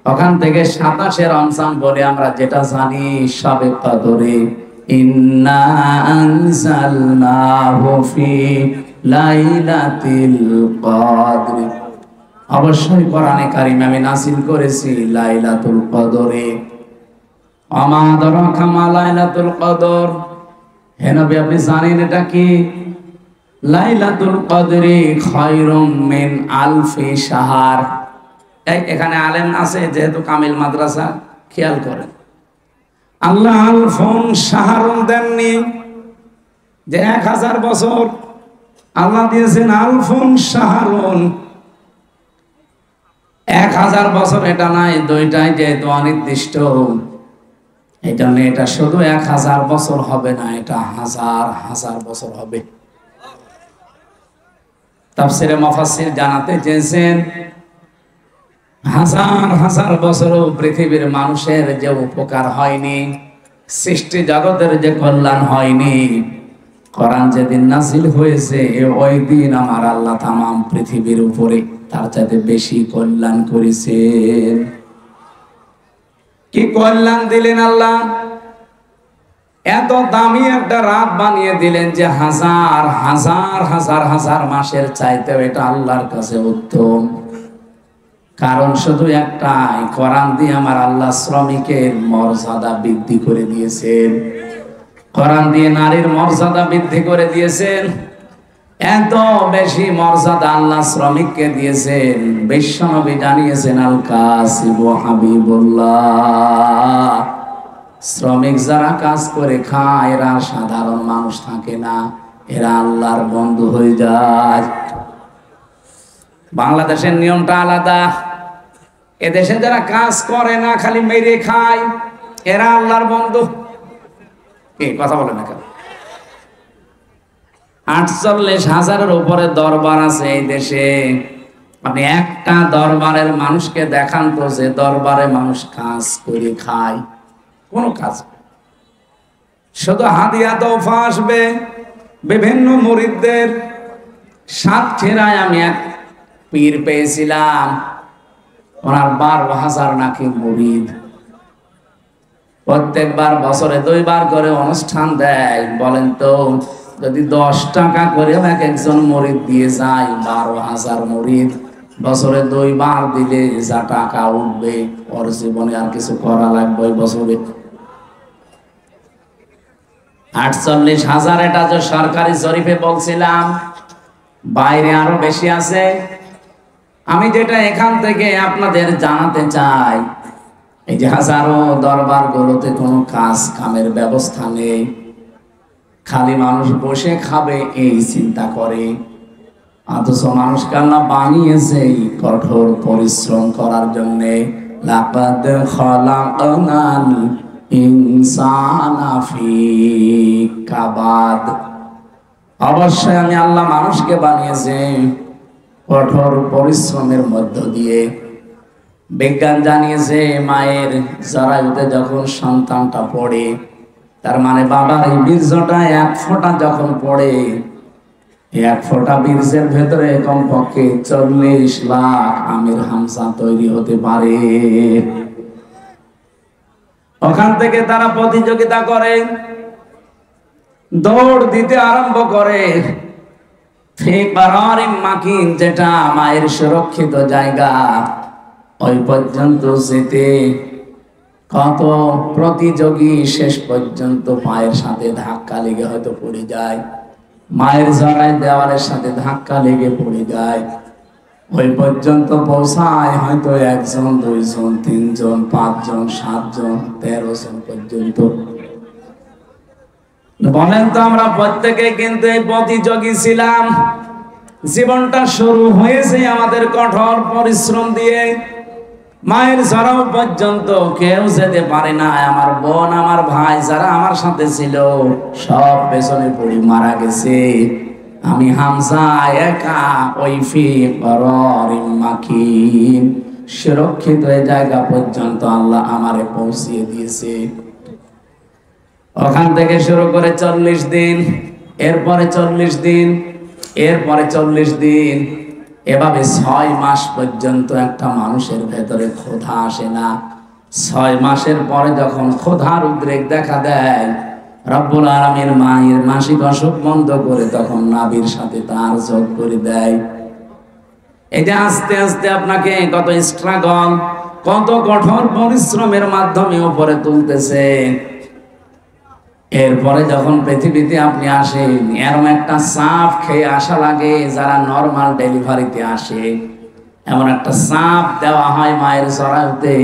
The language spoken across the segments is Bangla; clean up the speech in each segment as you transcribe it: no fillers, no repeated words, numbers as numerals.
ওখান থেকে 27 রমজান বলে আমরা যেটা জানি শবে কদরে, ইন্না আনজালনাহু ফি লাইলাতিল কদর। অবশ্যই কোরআনে কারিমে আমি নাযিল করেছি লাইলাতুল কদরে। আমা আদরাকা মা লাইলাতুল কদর। হে নবী আপনি জানেন এটা কি? লাইলাতুল কদরি খায়রুম মিন আলফি শাহর। এখানে আলেম আছে যেহেতু কামিল মাদ্রাসা, খেয়াল করেন আল্লাহ আলফুন শাহরুন দেননি যে 1000 বছর, আল্লাহ দিয়েছেন আলফুন শাহরুন। 1000 বছর এটা নাই, দুইটাই যেহেতু অনির্দিষ্ট, এই জন্য এটা শুধু 1000 বছর হবে না, এটা হাজার হাজার বছর হবে। তাফসীরে মুফাসসির জানাতে চেয়েছেন হাজার হাজার বছরও পৃথিবীর মানুষের যে উপকার হয়নি, সৃষ্টি জগতের যে কল্যাণ হয়নি, কোরআন যেদিন নাযিল হয়েছে ওই দিন আমার আল্লাহ তামাম পৃথিবীর উপরে তার চাইতে বেশি কল্যাণ করেছেন। কি কল্যাণ দিলেন আল্লাহ? এত দামি একটা রাত বানিয়ে দিলেন যে হাজার হাজার হাজার হাজার মাসের চাইতেও এটা আল্লাহর কাছে উত্তম। কারণ শুধু একটাই, কোরআন দিয়ে আমার আল্লাহ শ্রমিকের মর্যাদা বৃদ্ধি করে দিয়েছেন, কোরআন দিয়ে নারীর মর্যাদা বৃদ্ধি করে দিয়েছেন। এত বেশি মর্যাদা আল্লাহ শ্রমিককে দিয়েছেন, বিশ্বনবী জানিয়েছেন আল কাসিবু হাবিবুল্লাহ। শ্রমিক যারা কাজ করে খায় এরা সাধারণ মানুষ থাকে না, এরা আল্লাহর বন্ধু হয়ে যায়। বাংলাদেশের নিয়মটা আলাদা। এদেশে যারা কাজ করে না, খালি মেরে খায়, এরা আল্লাহর বন্ধু। কি কথা বলে না কেন? 48,000-এর উপরে দরবার আছে এই দেশে। আপনি একটা দরবারের মানুষকে দেখান তো যে দরবারে মানুষ কাজ করে খায়? কোন কাজ, শুধু হাদিয়া তোফা আসবে বিভিন্ন মুরিদদের। সাতক্ষীরায় আমি এক পীর পেয়েছিলাম, ওনার 12,000 নাকি মুরিদ। প্রত্যেকবার বছরে 2 বার করে অনুষ্ঠান দেয়। বলেন তো যদি 10 টাকা করে এক একজন মুরিদ দিয়ে যায়, 12,000 মুরিদ বছরে 2 বার দিলে যা টাকা উঠবে, ওর জীবনে আর কিছু করা লাগবে বছরে। 48,000 এটা যে সরকারি জরিপে বলছিলাম, বাইরে আরো বেশি আছে। আমি যেটা এখান থেকে আপনাদের জানাতে চাই, এই যে হাজারো দরবার গুলোতে কোনো কাজ কামের ব্যবস্থা নেই, খালি মানুষ বসে খাবে এই চিন্তা করে। অথচ মানুষকে আল্লাহ বানিয়েছে কঠোর পরিশ্রম করার জন্যে। লাকাদ খালাকনাল ইনসানা ফি কাবাদ। অবশ্যই আমি আল্লাহ মানুষকে বানিয়েছি কঠোর পরিশ্রমের মধ্য দিয়ে। বিজ্ঞান জানিয়েছে মায়ের জরায়ুতে যখন সন্তানটা পড়ে, তার মানে বাবার এই বীর্যটা 1 ফোঁটা যখন পড়ে, 1 ফোঁটা বীর্যের ভেতরে কমপক্ষে 40 লাখ আমির হামজা তৈরি হতে পারে। ওখান থেকে তারা প্রতিযোগিতা করে, দৌড় দিতে আরম্ভ করে। মাকিন, যেটা মায়ের সুরক্ষিত জায়গা, ওই পর্যন্ত যেতে কত প্রতিযোগী শেষ পর্যন্ত পায়ের সাথে ধাক্কা লেগে হয়তো পড়ে যায়, মায়ের জরায় দেওয়ালের সাথে ধাক্কা লেগে পড়ে যায়। ওই পর্যন্ত পৌঁছায় হয়তো 1 জন 2 জন 3 জন 5 জন 7 জন 13 জন পর্যন্ত। বলেন তো আমরা প্রত্যেকে কিন্তু এই প্রতিযোগী ছিলাম। জীবনটা শুরু হয়েছে আমাদের কঠোর পরিশ্রম দিয়ে। মায়ের জরাও পর্যন্ত কেউ যেতে পারে না। আমার বোন, আমার ভাই যারা আমার সাথে ছিল সব পেছনে পড়ে মারা গেছে। আমি হামজা একা ওই ফি করারিম মাকিন সুরক্ষিত জায়গা পর্যন্ত আল্লাহ আমারে পৌঁছিয়ে দিয়েছে। ওখান থেকে শুরু করে 40 দিন, এরপরে 40 দিন, এরপরে 40 দিন, এভাবে 6 মাস পর্যন্ত একটা মানুষের ভেতরে ক্ষুধা আসে না। 6 মাসের পরে যখন ক্ষুধার উদ্রেক দেখা দেয়, রব্বুল আলামিন মায়ের মাসিক অসুখ বন্ধ করে তখন নাভির সাথে তার যোগ করে দেয়। এই যে আস্তে আস্তে আপনাকে কত স্ট্রাগল, কত কঠোর পরিশ্রমের মাধ্যমে উপরে তুলতেছে। এরপরে যখন পৃথিবীতে আপনি আসেন, এরকম একটা চাপ খেয়ে আসা লাগে। যারা নরমাল ডেলিভারিতে আসে, এমন একটা চাপ দেওয়া হয় মায়ের জরায়ুতে।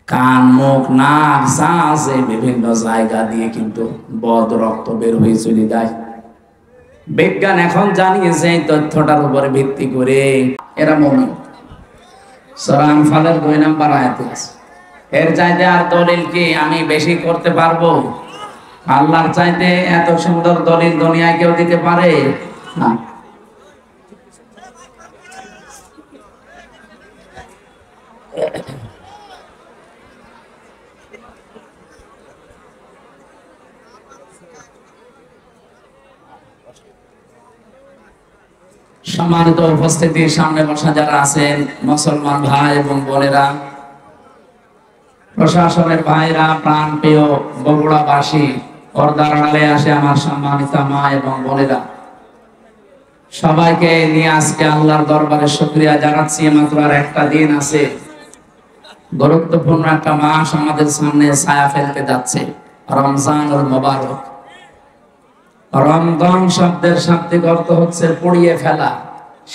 কান, মুখ, নাক যা আছে বিভিন্ন জায়গা দিয়ে কিন্তু বদ রক্ত বের হয়ে চলে যায়। বিজ্ঞান এখন জানিয়েছে এই তথ্যটার উপরে ভিত্তি করে এরা মুমিন। সূরা আনফালের 2 নম্বর আয়াতে আছে। এর চাইতে আর দলিল কি আমি বেশি করতে পারবো? আল্লাহর চাইতে এত সুন্দর দলিল দুনিয়ায় কেউ দিতে পারে না। সম্মানিত উপস্থিতির সামনে বসা যারা আছেন, মুসলমান ভাই এবং বোনেরা, প্রশাসনের ভাইরা, প্রাণ প্রিয় বগুড়াবাসী, পর্দার আড়ালে আসে আমার সম্মানিত মা এবং বোনেরা, সবাইকে নিয়ে আজকে আল্লাহর দরবারে শুকরিয়া জানাচ্ছি। মাত্র আর একটা দিন আছে, গুরুত্বপূর্ণ একটা মাস আমাদের সামনে ছায়া ফেলতে যাচ্ছে, রমজানুল মুবারক। রমজান শব্দের শাব্দিক অর্থ হচ্ছে পুড়িয়ে ফেলা,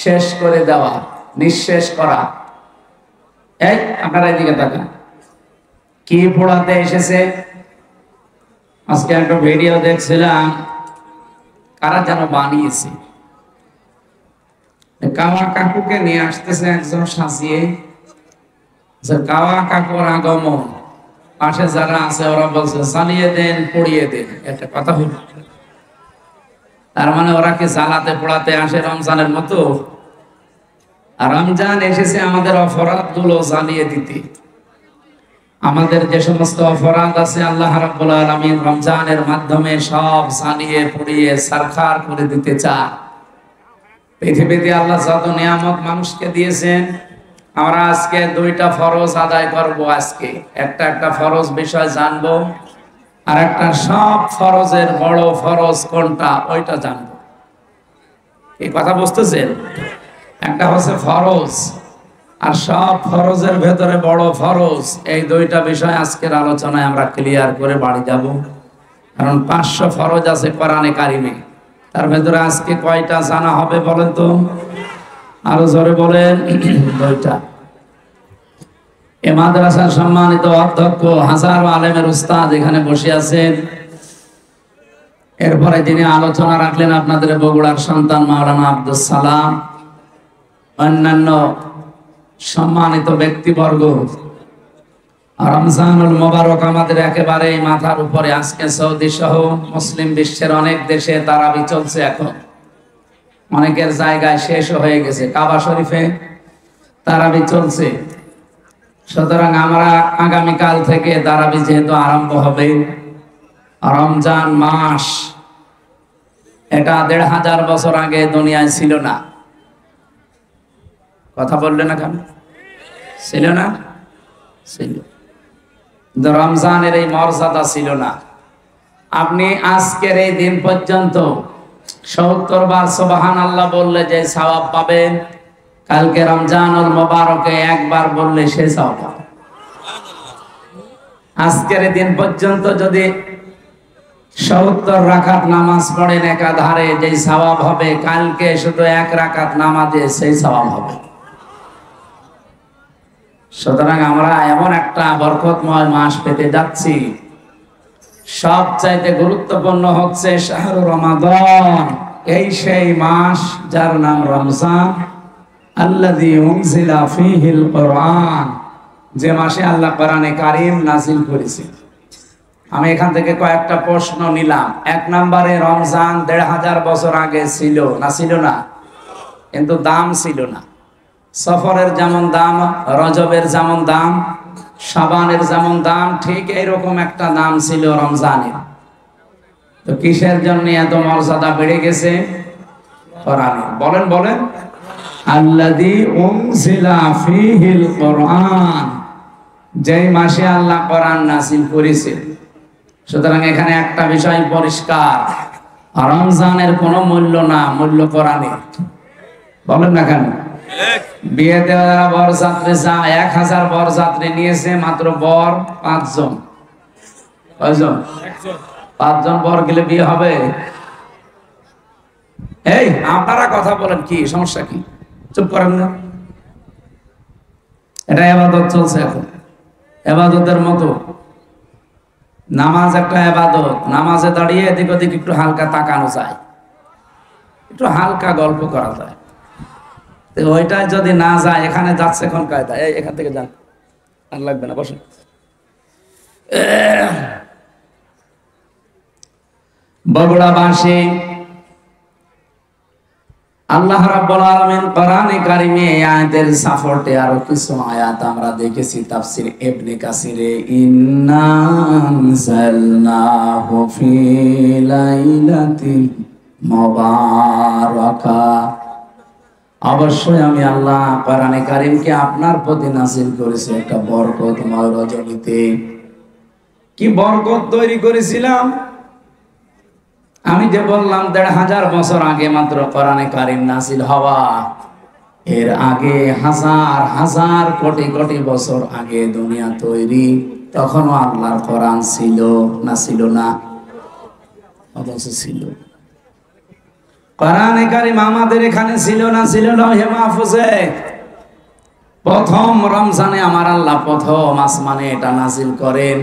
শেষ করে দেওয়া, নিঃশেষ করা। এই আপনারা এদিকে তাকান, কি পোড়াতে এসেছে? আজকে একটা ভিডিও দেখছিলাম, কারা যেন বানিয়েছে, কাওয়া কাকুকে নিয়ে আসতেছে একজন সাজিয়ে। কাওয়া কাকুর আগমন, পাশে যারা আছে ওরা বলছে জ্বালিয়ে দেন, পুড়িয়ে দেন। একটা কথা হলো, তার মানে ওরা কি জ্বালাতে পোড়াতে আসে রমজানের মতো? আর রমজান এসেছে আমাদের অপরাধ গুলো জ্বালিয়ে দিতে। আমাদের যে সমস্ত অপরাধ আছে আল্লাহ রাব্বুল আলামিন রমজানের মাধ্যমে সব জ্বালিয়ে পুড়িয়ে সারখার করে দিতে চায়। পৃথিবীতে আল্লাহ যত নিয়ামত মানুষকে দিয়েছেন, আমরা আজকে 2টা ফরজ আদায় করব। আজকে একটা ফরজ বিষয় জানবো, আর একটা সব ফরজের বড় ফরজ কোনটা ওইটা জানবো। এই কথা বুঝতেছেন? একটা হচ্ছে ফরজ, আর সব ফরজের ভেতরে বড় ফরজ। এই 2টা বিষয় আজকের আলোচনায় আমরা ক্লিয়ার করে বাড়ি যাব। কারণ 500 ফরজ আছে কোরআনে কারিমে, তার ভেতরে আজকে কয়টা জানা হবে বলেন তো? আরো জোরে বলেন। 2টা। এই মাদ্রাসার সম্মানিত অধ্যক্ষ, হাজারো আলেমের উস্তাদ এখানে বসে আছেন। এরপরে যিনি আলোচনা রাখলেন আপনাদের বগুড়ার সন্তান মাওলানা আব্দুস সালাম, অন্যান্য সম্মানিত ব্যক্তিবর্গ। রমজানুল মুবারক আমাদের একেবারে মাথার উপরে। আজকে সৌদি সহ মুসলিম বিশ্বের অনেক দেশে তারাবি চলছে। এখন অনেকের জায়গায় শেষ হয়ে গেছে, কাবা শরীফে তারাবি চলছে। সুতরাং আমরা আগামীকাল থেকে তারাবি যেহেতু আরম্ভ হবে, রমজান মাস এটা 1500 বছর আগে দুনিয়ায় ছিল না। কথা বললে না কেন? ছিল না? ছিল। রমজানের এই মর্যাদা ছিল না। আপনি আজকের এই দিন পর্যন্ত 70 বার সুবহানাল্লাহ বললে যে সওয়াব পাবেন, কালকে রমজানুল মুবারকে একবার বললে সে সওয়াব পাবেন। আজকের দিন পর্যন্ত যদি 70 রাকাত নামাজ পড়েন একাধারে, যে সওয়াব হবে, কালকে শুধু 1 রাকাত নামাজে সেই সওয়াব হবে। সুতরাং আমরা এমন একটা বরকতময় মাস পেতে যাচ্ছি। সবচাইতে গুরুত্বপূর্ণ হচ্ছে শাহরুর রমাদান, এই সেই মাস যার নাম রমজান, আল্লাযী উনজিলা ফীহিল কুরআন, যে মাসে আল্লাহ কোরআনে কারীম নাযিল করেছেন। আমি এখান থেকে কয়েকটা প্রশ্ন নিলাম। 1 নম্বরে, রমজান 1500 বছর আগে ছিল না? ছিল না? কিন্তু দাম ছিল না। সফরের যেমন দাম, রজবের যেমন দাম, শাবানের যেমন দাম, ঠিক এইরকম একটা দাম ছিল রমজানের। তো কিসের জন্য এত মর্যাদা বেড়ে গেছে? কোরআনে। বলেন বলেন। আল্লাযী উনজিলা ফীহিল কুরআন, যেই মাসে আল্লাহ কোরআন নাযিল করেছে। সুতরাং এখানে একটা বিষয় পরিষ্কার, রমজানের কোনো মূল্য না, মূল্য কোরআনের। বলেন না কেন? বিয়ে দেওয়া বরযাত্রী যা 1000 বরযাত্রী নিয়েছে, মাত্র বর 5 জন। কয়জন? 5 জন বর গেলে বিয়ে হবে? এই আপনারা কথা বলেন, কি সমস্যা কি? চুপ করেন না। এটা ইবাদত চলছে এখন, ইবাদতের মতো। নামাজ একটা ইবাদত, নামাজে দাঁড়িয়ে এদিক ওদিক একটু হালকা তাকানো যায়, একটু হালকা গল্প করা যায়। তো ওইটা যদি না যায়, এখানে যাচ্ছে এখন কায়দা, এই এখান থেকে যান, আর লাগবে না, বসুন। বগুড়াবাসী, আল্লাহ রাব্বুল আলামিন কোরআনে কারিমে এই আয়াতের সাপোর্টে আরো কিছু আয়াত আমরা দেখেছি তাফসীর ইবনে কাসিরে, ইন্না আনজালনাহু ফি লাইলাতিন মুবারাকা। অবশ্যই আমি আল্লাহ কোরআনে কারিমকে আপনার প্রতি নাযিল করেছি একটা বরকতময় রজনীতে। কি বরকত তৈরি করেছিলাম? আমি যে বললাম 1500 বছর আগে মাত্র কোরআনে কারিম নাযিল হওয়া, এর আগে হাজার হাজার কোটি কোটি বছর আগে দুনিয়া তৈরি, তখনও আল্লাহর কোরআন ছিল না? ছিল না? অবশ্যই ছিল। কোরআনে কারিম আমাদের এখানে ছিল না? ছিল লৌহে মাহফুজে। প্রথম রমজানে আমার আল্লাহ প্রথম আসমানে এটা নাযিল করেন।